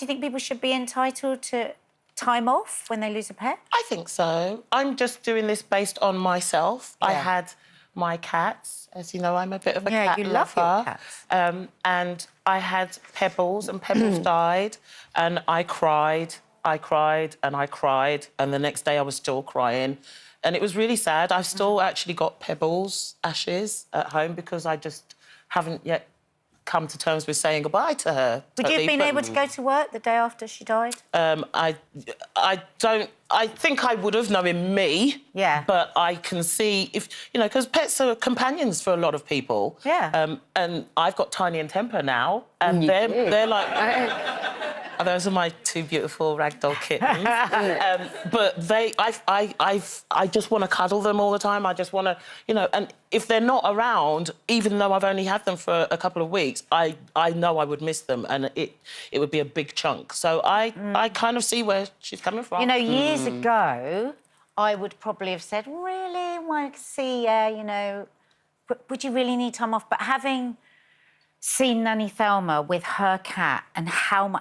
you think people should be entitled to time off when they lose a pet? I think so. I'm just doing this based on myself. Yeah. I had my cats. As you know, I'm a bit of a cat you lover. love your cats. And I had Pebbles, and Pebbles died, and I cried, and I cried, and the next day I was still crying. And it was really sad. I've still actually got Pebbles' ashes at home because I just haven't yet come to terms with saying goodbye to her. Would you have been able to go to work the day after she died? I don't... I think I would have, knowing me. Yeah. But I can see if... You know, because pets are companions for a lot of people. Yeah. And I've got Tiny and Temper now, and they're like... Those are my two beautiful ragdoll kittens. But I just want to cuddle them all the time. I just want to, you know, and if they're not around, even though I've only had them for a couple of weeks, I know I would miss them, and it would be a big chunk. So I kind of see where she's coming from. You know, years ago, I would probably have said, really, want to see you, you know, would you really need time off? But having seen Nanny Thelma with her cat and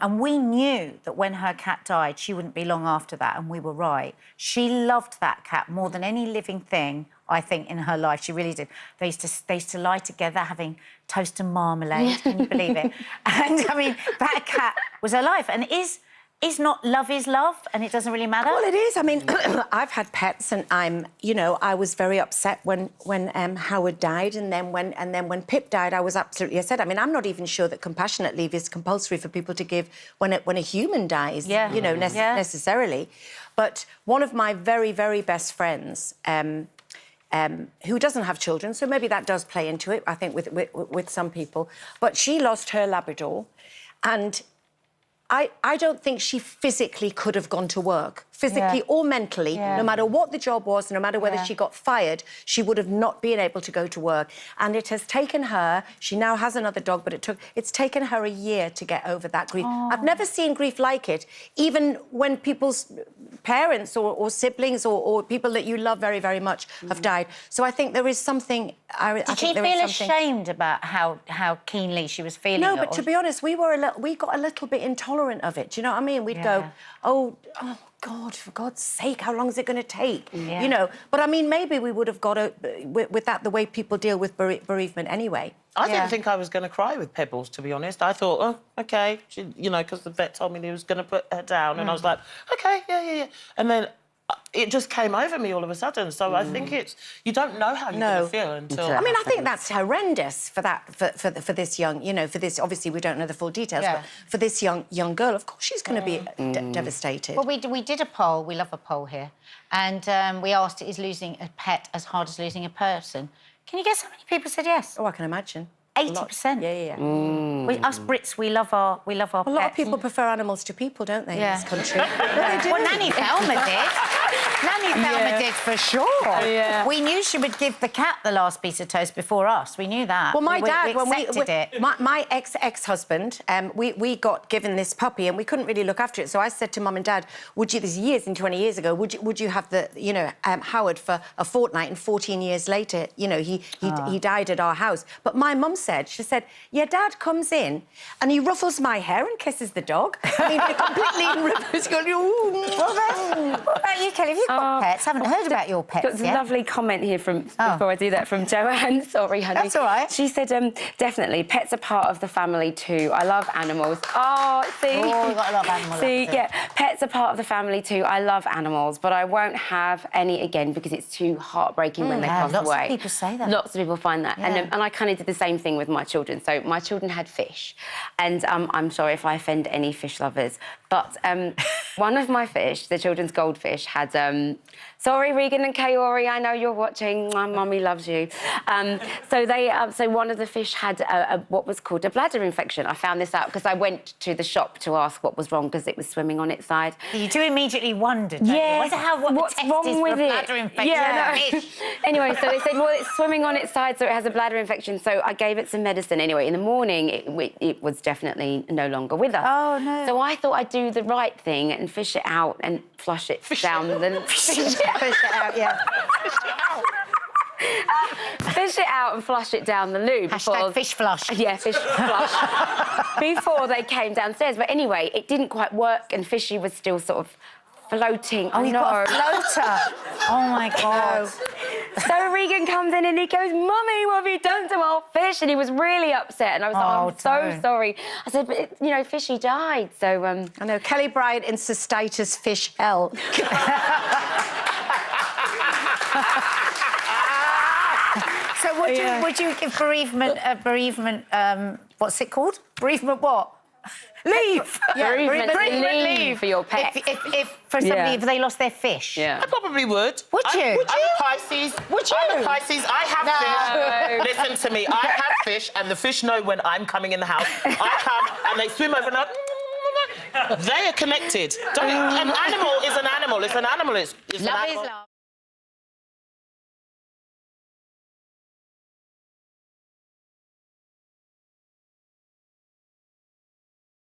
and we knew that when her cat died, she wouldn't be long after that, and we were right. She loved that cat more than any living thing, I think, in her life. She really did. They used to lie together having toast and marmalade. Can you believe it? And, I mean, that cat was her life. And is not love is love, and it doesn't really matter? Well, it is. I mean, I've had pets, and I was very upset when Howard died, and then when Pip died, I was absolutely upset. I mean, I'm not even sure that compassionate leave is compulsory for people to give when a human dies. Yeah. You know, necessarily. But one of my very, very best friends, who doesn't have children, so maybe that does play into it, I think, with some people. But she lost her Labrador, and I don't think she physically could have gone to work, physically or mentally, no matter what the job was, no matter whether she got fired, she would have not been able to go to work. And it has taken her, she now has another dog, but it's taken her a year to get over that grief. I've never seen grief like it, even when people's parents or siblings or people that you love very, very much have died. So I think there is something... Did she feel ashamed about how keenly she was feeling No, it? but to be honest, we got a little bit intolerant of it. Do you know what I mean? We'd go, oh, God, for God's sake, how long is it going to take? You know, but I mean, maybe we would have got with that the way people deal with bereavement anyway. I didn't think I was going to cry with Pebbles, to be honest. I thought, oh, OK, you know, because the vet told me he was going to put her down, and I was like, OK, yeah. And then it just came over me all of a sudden. So I think you don't know how you're going to feel until... I mean, I think that's horrendous for for this young, you know, for this... Obviously, we don't know the full details, but for this young girl, of course, she's going to be devastated. Well, we did a poll. We love a poll here. And we asked, is losing a pet as hard as losing a person? Can you guess how many people said yes? Oh, I can imagine. 80%. Yeah. Us Brits, we love our pets. A lot of people prefer animals to people, don't they, in this country? They do. Well, Nanny Thelma did. Nanny Thelma did, for sure. Yeah. We knew she would give the cat the last piece of toast before us. We knew that. Well, my dad, when my ex-husband, we got given this puppy and we couldn't really look after it. So I said to Mum and Dad, would you, this is years and 20 years ago, would you have the, you know, Howard for a fortnight, and 14 years later, you know, he died at our house. But my mum said, she said, yeah, Dad comes in and he ruffles my hair and kisses the dog. I mean, completely in reverse, going, ooh. What about you, Kelly? Have you got pets? I haven't heard about your pets got a lovely comment here from, before I do that, from Joanne. Sorry, honey. That's all right. She said, definitely, pets are part of the family too. I love animals. Oh, see? Oh, we've got a lot of animals. See, yeah, pets are part of the family too. I love animals, but I won't have any again because it's too heartbreaking when they pass away. Lots of people say that. Lots of people find that. Yeah. And I kind of did the same thing with my children. So my children had fish. And I'm sorry if I offend any fish lovers, but one of my fish, the children's goldfish, had... sorry, Regan and Kaori, I know you're watching. My mummy loves you. So one of the fish had what was called a bladder infection. I found this out because I went to the shop to ask what was wrong because it was swimming on its side. You do immediately wonder, don't you? Yes. What's wrong with it? Bladder infection? Yeah, no. Anyway, so they said, well, it's swimming on its side, so it has a bladder infection. So I gave it some medicine. Anyway, in the morning, it was definitely no longer with us. Oh, no. So I thought I'd do the right thing and fish it out and flush it down the... Fish it out, yeah. fish it out and flush it down the loo. Hashtag fish flush. Yeah, fish flush. Before they came downstairs. But anyway, it didn't quite work and Fishy was still sort of floating. Oh, you got a floater. Oh, my God. So Regan comes in and he goes, Mummy, what have you done to our fish? And he was really upset. And I was like, I'm so sorry. I said, but, you know, Fishy died, so... I know, Kelly Bryant in Sistatus fish hell. So would you give bereavement, what's it called? Bereavement what? Leave. Bereavement leave for your pet. If for somebody, if they lost their fish. I probably would. Would you? I'm a Pisces. Would you? I'm a Pisces. I have fish. Listen to me. I have fish, and the fish know when I'm coming in the house. I come, and they swim over and up. They are connected. An animal is an animal. It's an animal. It's Love an is animal. love.